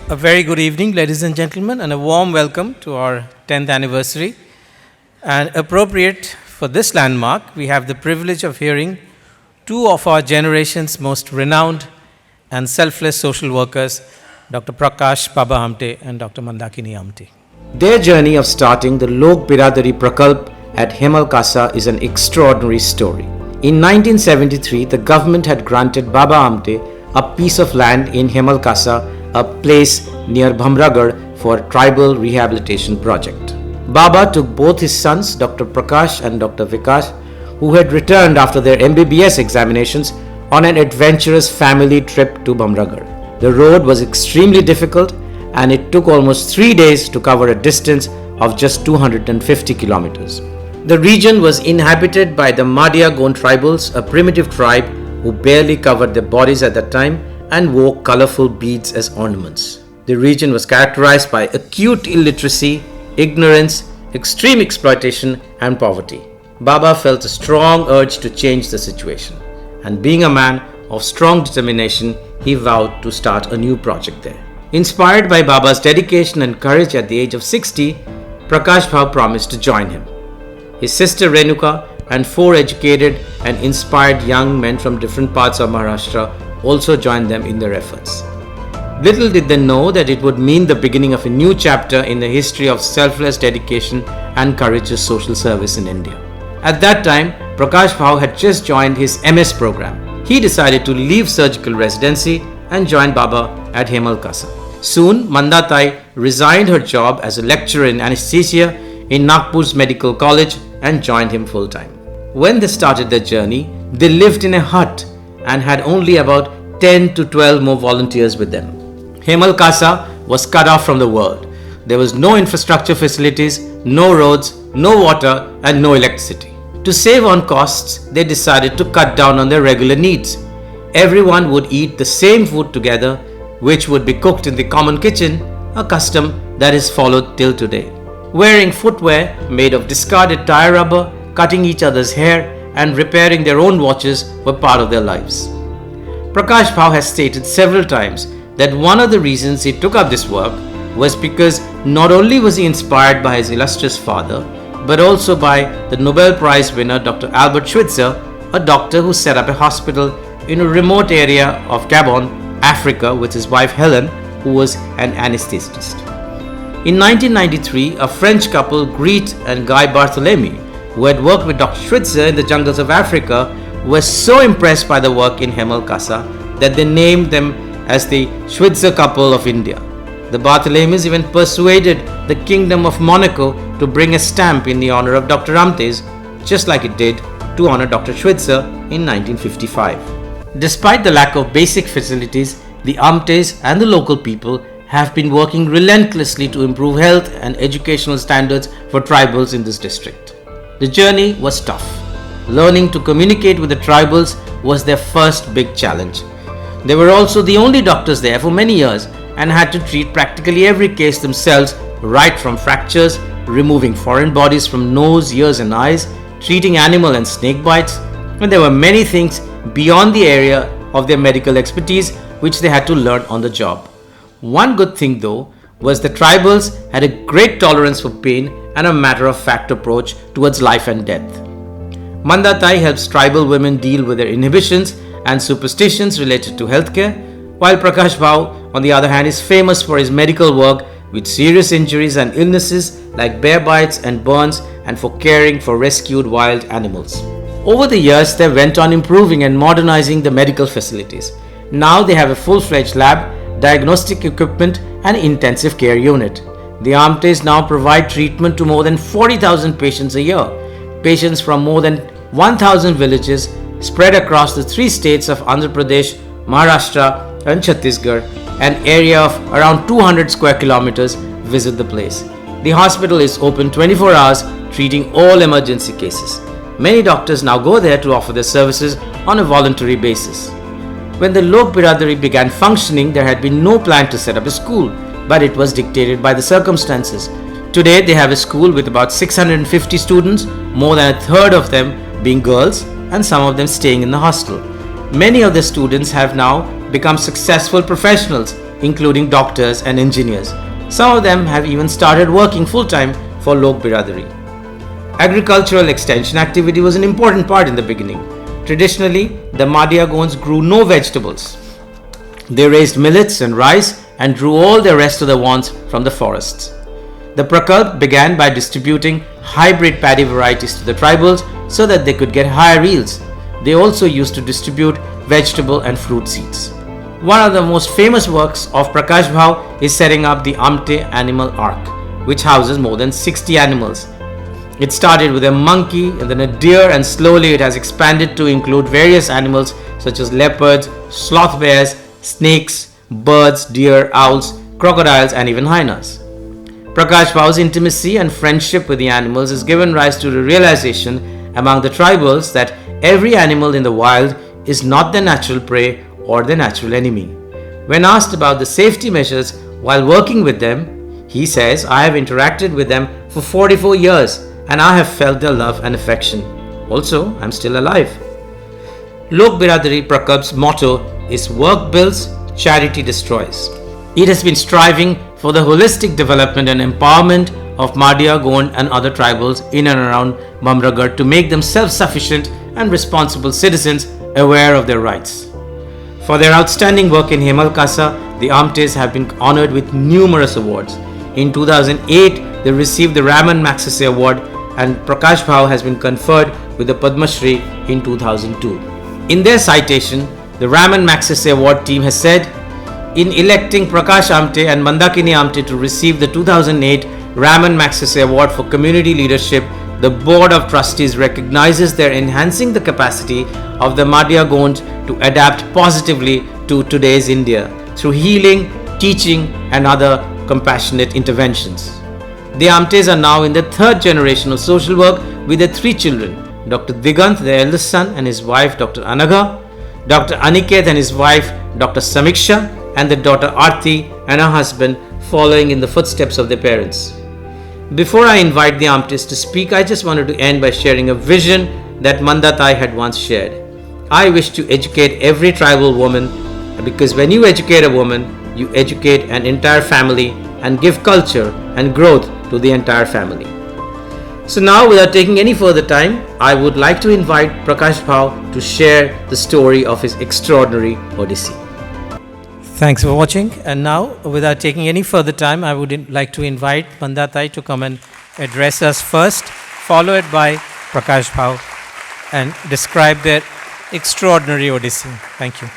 A very good evening, ladies and gentlemen, and a warm welcome to our 10th anniversary. And appropriate for this landmark, we have the privilege of hearing two of our generation's most renowned and selfless social workers, Dr. Prakash Baba Amte and Dr. Mandakini Amte. Their journey of starting the Lok Biradari Prakalp at Hemalkasa is an extraordinary story. In 1973, the government had granted Baba Amte a piece of land in Hemalkasa, a place near Bhamragarh, for a tribal rehabilitation project. Baba took both his sons, Dr. Prakash and Dr. Vikas, who had returned after their MBBS examinations, on an adventurous family trip to Bhamragarh. The road was extremely difficult and it took almost 3 days to cover a distance of just 250 kilometers. The region was inhabited by the Madia Gond tribals, a primitive tribe who barely covered their bodies at that time and wore colorful beads as ornaments. The region was characterized by acute illiteracy, ignorance, extreme exploitation and poverty. Baba felt a strong urge to change the situation, and being a man of strong determination, he vowed to start a new project there. Inspired by Baba's dedication and courage at the age of 60, Prakash Bhau promised to join him. His sister Renuka and 4 educated and inspired young men from different parts of Maharashtra also joined them in their efforts. Little did they know that it would mean the beginning of a new chapter in the history of selfless dedication and courageous social service in India. At that time, Prakash Bhau had just joined his MS program. He decided to leave surgical residency and join Baba at Hemalkasa. Soon, Mandatai resigned her job as a lecturer in anesthesia in Nagpur's medical college and joined him full-time. When they started their journey, they lived in a hut and had only about 10 to 12 more volunteers with them. Hemalkasa was cut off from the world. There was no infrastructure facilities, no roads, no water and no electricity. To save on costs, they decided to cut down on their regular needs. Everyone would eat the same food together, which would be cooked in the common kitchen, a custom that is followed till today. Wearing footwear made of discarded tire rubber, cutting each other's hair and repairing their own watches were part of their lives. Prakash Bhau has stated several times that one of the reasons he took up this work was because not only was he inspired by his illustrious father, but also by the Nobel Prize winner Dr. Albert Schweitzer, a doctor who set up a hospital in a remote area of Gabon, Africa, with his wife Helen, who was an anesthetist. In 1993, a French couple, Greet and Guy Barthélemy, who had worked with Dr. Schweitzer in the jungles of Africa, were so impressed by the work in Hemalkasa that they named them as the Schweitzer couple of India. The Barthélemys even persuaded the Kingdom of Monaco to bring a stamp in the honor of Dr. Amte's, just like it did to honor Dr. Schweitzer in 1955. Despite the lack of basic facilities, the Amtes and the local people have been working relentlessly to improve health and educational standards for tribals in this district. The journey was tough. Learning to communicate with the tribals was their first big challenge. They were also the only doctors there for many years and had to treat practically every case themselves, right from fractures, removing foreign bodies from nose, ears and eyes, treating animal and snake bites, and there were many things beyond the area of their medical expertise which they had to learn on the job. One good thing though was the tribals had a great tolerance for pain and a matter-of-fact approach towards life and death. Mandatai helps tribal women deal with their inhibitions and superstitions related to healthcare, while Prakash Bhau, on the other hand, is famous for his medical work with serious injuries and illnesses like bear bites and burns, and for caring for rescued wild animals. Over the years, they went on improving and modernizing the medical facilities. Now they have a full-fledged lab, diagnostic equipment and intensive care unit. The Amtes now provide treatment to more than 40,000 patients a year. Patients from more than 1,000 villages spread across the 3 states of Andhra Pradesh, Maharashtra and Chhattisgarh, an area of around 200 square kilometers, visit the place. The hospital is open 24 hours, treating all emergency cases. Many doctors now go there to offer their services on a voluntary basis. When the Lok Biradari began functioning, there had been no plan to set up a school, but it was dictated by the circumstances. Today, they have a school with about 650 students, more than a third of them being girls, and some of them staying in the hostel. Many of the students have now become successful professionals including doctors and engineers. Some of them have even started working full-time for Lok Biradari. Agricultural extension activity was an important part in the beginning. Traditionally, the Madhya Gonds grew no vegetables. They raised millets and rice and drew all the rest of the wants from the forests. The Prakalp began by distributing hybrid paddy varieties to the tribals so that they could get higher yields. They also used to distribute vegetable and fruit seeds. One of the most famous works of Prakash Bhau is setting up the Amte Animal Ark, which houses more than 60 animals. It started with a monkey and then a deer, and slowly it has expanded to include various animals such as leopards, sloth bears, snakes, birds, deer, owls, crocodiles, and even hyenas. Prakash Bhau's intimacy and friendship with the animals has given rise to the realization among the tribals that every animal in the wild is not their natural prey or their natural enemy. When asked about the safety measures while working with them, he says, "I have interacted with them for 44 years and I have felt their love and affection. Also, I'm still alive." Lok Biradari Prakalp's motto is "Work builds, charity destroys." It has been striving for the holistic development and empowerment of Madhya, Gond and other tribals in and around Bamragarh to make them self-sufficient and responsible citizens aware of their rights. For their outstanding work in Hemal Kasa, the Amtes have been honored with numerous awards. In 2008, they received the Raman Magsaysay Award, and Prakash Bhau has been conferred with the Padma Shri in 2002. In their citation, the Raman Magsaysay Award team has said, "In electing Prakash Amte and Mandakini Amte to receive the 2008 Raman Magsaysay Award for Community Leadership, the Board of Trustees recognizes their enhancing the capacity of the Madhya Gond to adapt positively to today's India through healing, teaching and other compassionate interventions." The Amtes are now in the third generation of social work with their three children, Dr. Digant, their eldest son, and his wife Dr. Anagha, Dr. Aniket and his wife Dr. Samiksha, and their daughter Aarti and her husband, following in the footsteps of their parents. Before I invite the Amtes to speak, I just wanted to end by sharing a vision that Mandatai had once shared. "I wish to educate every tribal woman, because when you educate a woman, you educate an entire family and give culture and growth to the entire family." So now, without taking any further time, I would like to invite Prakash Bhau to share the story of his extraordinary odyssey. Thanks for watching. And now, without taking any further time, I would like to invite Mandatai to come and address us first, followed by Prakash Bhau, and describe their extraordinary odyssey. Thank you.